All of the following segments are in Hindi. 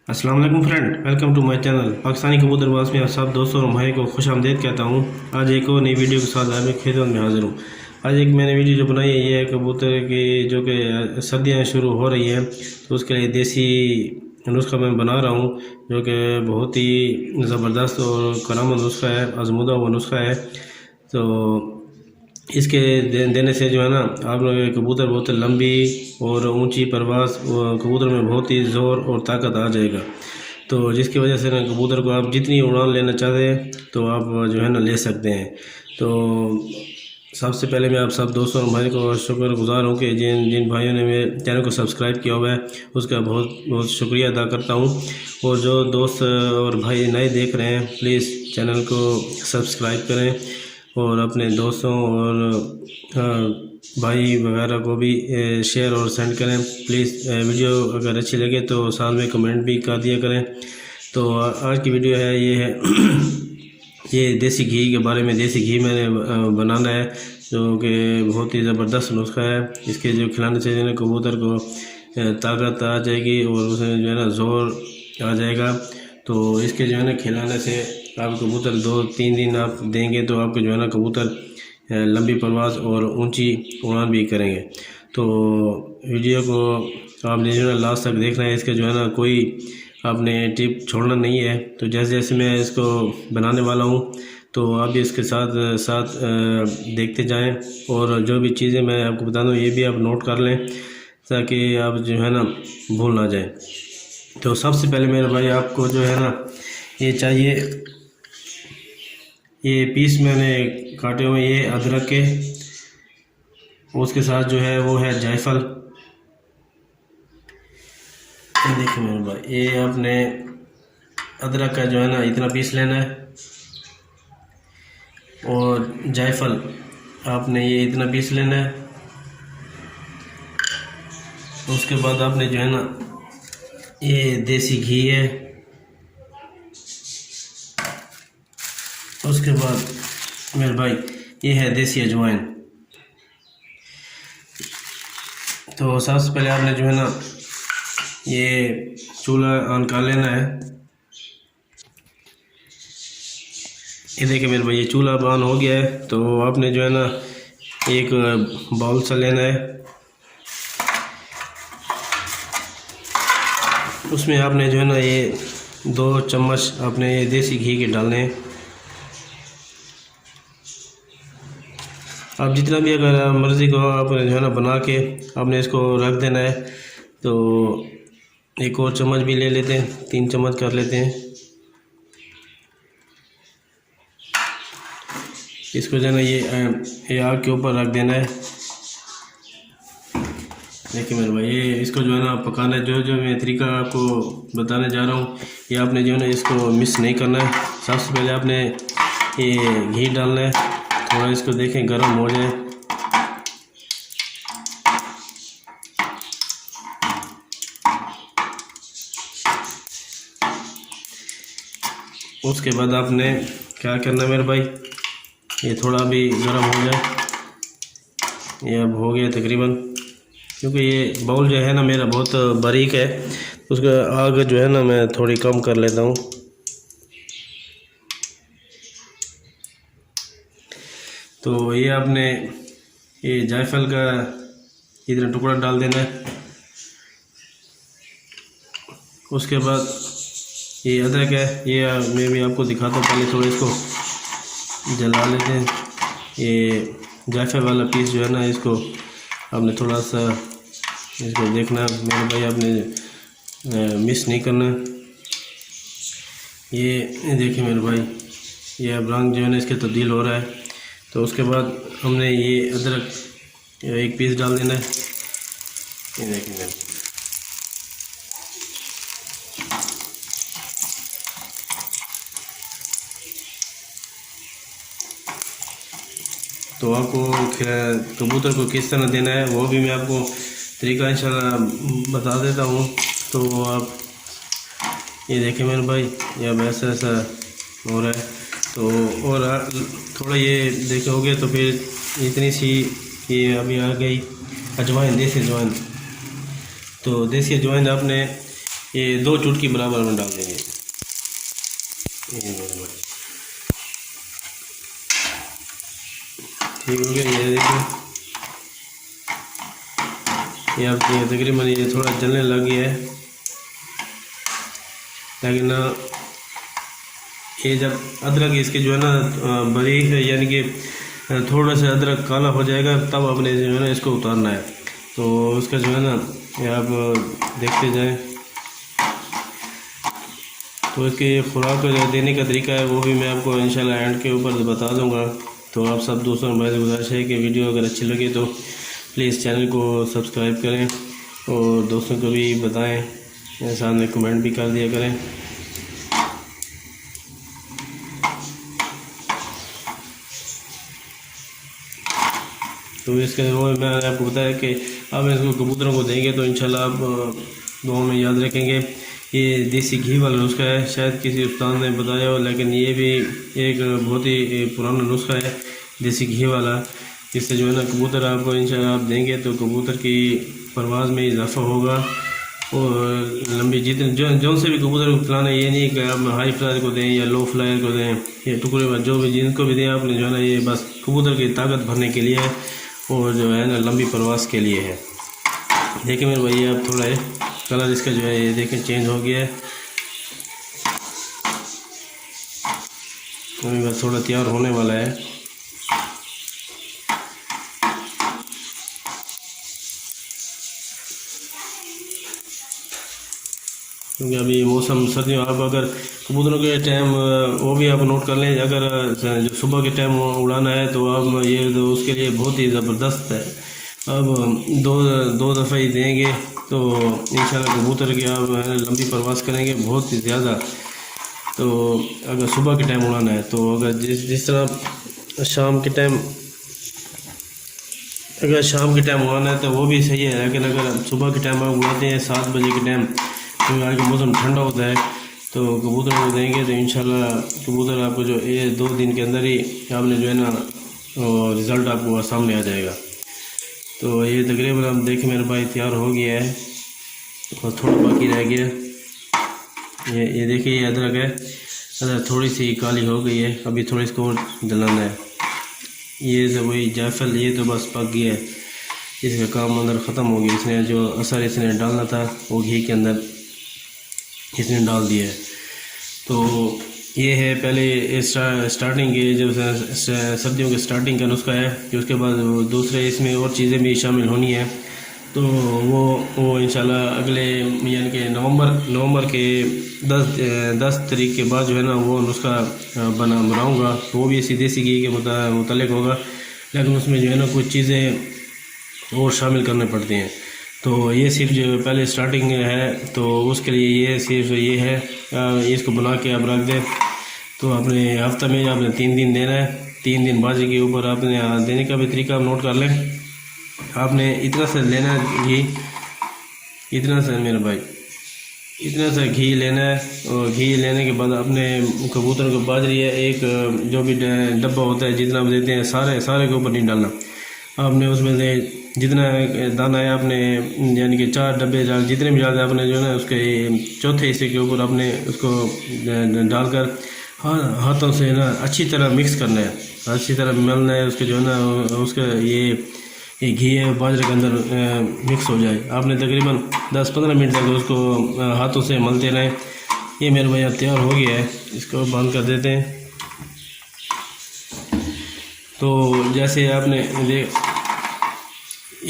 अस्सलाम वालेकुम friend, welcome to my channel Pakistani Kabootarbaz में आप सब दोस्तों और भाई को खुश आमदीद कहता हूँ। आज एक और नई वीडियो के साथ मैं खिदमत में हाजिर हूँ। आज एक मैंने वीडियो जो बनाई है ये है कबूतर की जो कि सर्दियाँ शुरू हो रही हैं, तो उसके लिए देसी नुस्खा मैं बना रहा हूँ जो कि बहुत ही ज़बरदस्त और करामत नुस्खा है, आजमूदा हुआ नुस्खा है। तो इसके देने से जो है ना आप लोगों के कबूतर बहुत लंबी और ऊंची परवास कबूतर में बहुत ही ज़ोर और ताकत आ जाएगा। तो जिसकी वजह से ना कबूतर को आप जितनी उड़ान लेना चाहते हैं तो आप जो है ना ले सकते हैं। तो सबसे पहले मैं आप सब दोस्तों और भाई को शुक्रगुजार हूँ कि जिन जिन भाइयों ने मेरे चैनल को सब्सक्राइब किया हुआ है उसका बहुत बहुत शुक्रिया अदा करता हूँ। और जो दोस्त और भाई नए देख रहे हैं प्लीज़ चैनल को सब्सक्राइब करें और अपने दोस्तों और भाई वगैरह को भी शेयर और सेंड करें। प्लीज़ वीडियो अगर अच्छी लगे तो साथ में कमेंट भी कर दिया करें। तो आज की वीडियो है ये है ये देसी घी के बारे में। देसी घी मैंने बनाना है जो कि बहुत ही ज़बरदस्त नुस्खा है। इसके जो खिलाने से जो है कबूतर को ताकत आ जाएगी और उसमें जो है ना ज़ोर आ जाएगा। तो इसके जो है ना खिलाने से आप कबूतर 2-3 दिन आप देंगे तो आपके जो है ना कबूतर लंबी परवाज़ और ऊंची उड़ान भी करेंगे। तो वीडियो को आपने जो है लास्ट तक देखना है। इसका जो है ना कोई आपने टिप छोड़ना नहीं है। तो जैसे जैसे मैं इसको बनाने वाला हूँ तो आप भी इसके साथ साथ देखते जाएं और जो भी चीज़ें मैं आपको बता दूँ ये भी आप नोट कर लें ताकि आप जो है ना भूल ना जाएं। तो सबसे पहले मेरे भाई आपको जो है ना ये चाहिए, ये पीस मैंने काटे हुए ये अदरक के, उसके साथ जो है वो है जायफल। ये देखिए मेरे भाई ये आपने अदरक का जो है ना इतना पीस लेना है और जायफल आपने ये इतना पीस लेना है। उसके बाद आपने जो है ना ये देसी घी है। उसके बाद मेरे भाई ये है देसी अजवाइन। तो सबसे पहले आपने जो है ना ये चूल्हा ऑन कर लेना है। ये देखिए मेरे भाई ये चूल्हा ऑन हो गया है। तो आपने जो है ना एक बाउल सा लेना है, उसमें आपने जो है ना ये 2 चम्मच आपने ये देसी घी के डालने हैं। आप जितना भी अगर मर्ज़ी को आपने जो है ना बना के आपने इसको रख देना है। तो एक और चम्मच भी ले लेते हैं, 3 चम्मच कर लेते हैं। इसको जो है ना ये आग के ऊपर रख देना है। देखिए मेरे भाई ये इसको जो है ना पकाना है। जो मैं तरीका आपको बताने जा रहा हूँ ये आपने जो है ना इसको मिस नहीं करना है। सबसे पहले आपने ये घी डालना है, थोड़ा इसको देखें गर्म हो जाए। उसके बाद आपने क्या करना है मेरे भाई, ये थोड़ा भी गर्म हो जाए। ये अब हो गया तकरीबन, क्योंकि ये बाउल जो है ना मेरा बहुत बारीक है उसका आग जो है ना मैं थोड़ी कम कर लेता हूँ। तो ये आपने ये जायफल का इतना टुकड़ा डाल देना है। उसके बाद ये अदरक है, ये मैं भी आपको दिखाता हूँ। पहले थोड़ा इसको जला लेते हैं। ये जायफल वाला पीस जो है ना इसको आपने थोड़ा सा इसको देखना मेरे भाई, आपने मिस नहीं करना। ये देखिए मेरे भाई ये अब रंग जो है ना इसके तब्दील हो रहा है। तो उसके बाद हमने ये अदरक एक पीस डाल देना है। ये देखिए मेरे, तो आपको कबूतर को किस तरह देना है वो भी मैं आपको तरीका इंशाल्लाह बता देता हूँ। तो आप ये देखें मेरे भाई ये अब ऐसा ऐसा हो रहा है। तो और थोड़ा ये देखोगे तो फिर इतनी सी ये अभी आ गई अजवाइन, देसी अजवाइन। तो देसी अजवाइन आपने ये 2 चुटकी बराबर में डाल देंगे। ये मेरे भाई ठीक हो गया। ये देखिए ये अब तकरीबन ये थोड़ा जलने लग गया है, लेकिन ये जब अदरक इसके जो है ना बारीक यानी कि थोड़ा सा अदरक काला हो जाएगा तब आपने जो है ना इसको उतारना है। तो उसका जो है ना ये आप देखते जाएं। तो इसकी खुराक देने का तरीका है वो भी मैं आपको इंशाल्लाह एंड के ऊपर बता दूंगा। तो आप सब दोस्तों भाई से गुजारिश है कि वीडियो अगर अच्छी लगे तो प्लीज़ चैनल को सब्सक्राइब करें और दोस्तों को भी बताएं, साथ में कमेंट भी कर दिया करें। तो इसके वो मैंने आपको बताया कि आप इसको कबूतरों को देंगे तो इंशाल्लाह आप दुआ में याद रखेंगे। ये देसी घी वाला नुस्खा है, शायद किसी उस्ताद ने बताया हो, लेकिन ये भी एक बहुत ही पुराना नुस्खा है देसी घी वाला। इससे जो है ना कबूतर आपको इंशाल्लाह आप देंगे तो कबूतर की परवाज़ में इजाफा होगा और लंबी जितने जो से भी कबूतर को खिलाना, ये नहीं कि आप हाई फ्लायर को दें या लो फ्लायर को दें, ये टुकड़े जो भी जिनको भी दें आपने जो है ना ये बस कबूतर की ताकत भरने के लिए है और जो है ना लंबी परवाज़ के लिए है। देखिए मेरे भाई आप थोड़ा है कलर इसका जो है ये देखें चेंज हो गया है, अभी बस थोड़ा तैयार होने वाला है। क्योंकि अभी मौसम सर्दियों, आप अगर कबूतरों के टाइम वो भी आप नोट कर लें, अगर जो सुबह के टाइम उड़ाना है तो आप ये तो उसके लिए बहुत ही ज़बरदस्त है। अब दो दफ़ा ही देंगे तो इंशाल्लाह कबूतर की आप लंबी परवाज़ करेंगे बहुत ही ज़्यादा। तो अगर सुबह के टाइम उड़ाना है तो अगर जिस तरह शाम के टाइम उड़ाना है तो वो भी सही है, लेकिन अगर सुबह के टाइम आप उड़ाते हैं 7 बजे के टाइम, क्योंकि आज का मौसम ठंडा होता है, तो कबूतर को देंगे तो इंशाल्लाह कबूतर आपको जो ये 2 दिन के अंदर ही आपने जो है ना रिज़ल्ट आपको सामने आ जाएगा। तो ये तकरीबन आप देखें मेरे भाई तैयार हो गया है और थोड़ा बाकी रह गया। ये देखिए ये अदरक है, अदरक थोड़ी सी काली हो गई है, अभी थोड़ी इसको जलाना है। ये सब वही जायफल ये तो बस पक गया है, इसका काम अंदर ख़त्म हो गया। इसने जो असर इसने डालना था वो घी के अंदर इसने डाल दिया है। तो ये है पहले स्टार्टिंग के जब सर्दियों के स्टार्टिंग का नुस्खा है कि उसके बाद दूसरे इसमें और चीज़ें भी शामिल होनी है। तो वो इंशाल्लाह अगले यानी कि नवंबर के 10 तारीख के बाद जो है ना वो नुस्खा बनाऊँगा। तो वो भी इसी देसी घी के मुतालिक होगा, लेकिन उसमें जो है ना कुछ चीज़ें और शामिल करने पड़ती हैं। तो ये सिर्फ जो पहले स्टार्टिंग है तो उसके लिए ये सिर्फ ये है, इसको बना के आप रख दें। तो आपने हफ्ता में आपने 3 दिन देना है, 3 दिन बाजी के ऊपर आपने देने का भी तरीका आप नोट कर लें। आपने इतना सा लेना है घी, इतना सा मेरे भाई इतना सा घी लेना है और घी लेने के बाद अपने कबूतर को बाजरी है एक जो भी डब्बा होता है जितना आप देते हैं सारे के ऊपर नहीं डालना। आपने उसमें से जितना दाना है आपने यानी कि 4 डब्बे जितने भी डालते हैं आपने जो है ना उसके चौथे हिस्से के ऊपर आपने उसको डालकर हाथों से ना अच्छी तरह मिक्स करना है, अच्छी तरह मलना है। उसके जो है ना उसका ये घी है बाजरे के अंदर मिक्स हो जाए। आपने तकरीबन 10-15 मिनट तक उसको हाथों से मलते रहें। ये मेरे भैया तैयार हो गया है, इसको बंद कर देते हैं। तो जैसे आपने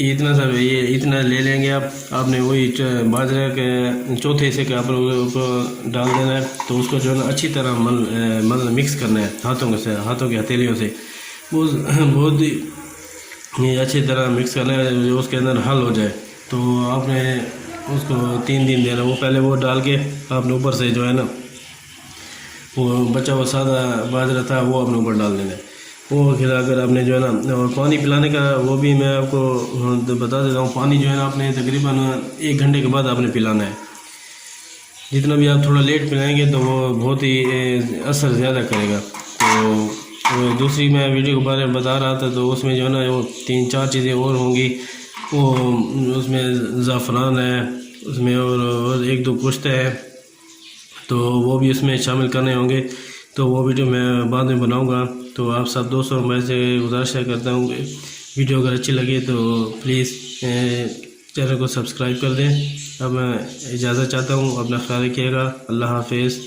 इतना सा ये इतना ले लेंगे आपने वही बाजरे के चौथे हिस्से के ऊपर डाल देना है। तो उसको जो है ना अच्छी तरह मल मिक्स करना है हाथों की हथेलियों से बहुत ही अच्छी तरह मिक्स करना है जो उसके अंदर हल हो जाए। तो आपने उसको 3 दिन देना। वो पहले वो डाल के आपने ऊपर से जो है ना वो बचा हुआ सादा बाजरा था वो आपने ऊपर डाल देना है। वो खिलाकर आपने जो है ना और पानी पिलाने का वो भी मैं आपको बता देता हूँ। पानी जो है ना आपने तकरीबन 1 घंटे के बाद आपने पिलाना है। जितना भी आप थोड़ा लेट पिलाएंगे तो वो बहुत ही असर ज़्यादा करेगा। तो दूसरी मैं वीडियो के बारे में बता रहा था तो उसमें जो है ना वो 3-4 चीज़ें और होंगी। वो उसमें ज़ाफ़रान है उसमें, और एक दो कुश्ते हैं तो वो भी उसमें शामिल करने होंगे, तो वो वीडियो मैं बाद में बनाऊंगा। तो आप सब दोस्तों मैं से गुजारिश करता हूँ, वीडियो अगर अच्छी लगे तो प्लीज़ चैनल को सब्सक्राइब कर दें। अब मैं इजाज़त चाहता हूँ, अपना ख्याल रखिएगा। अल्लाह हाफिज़।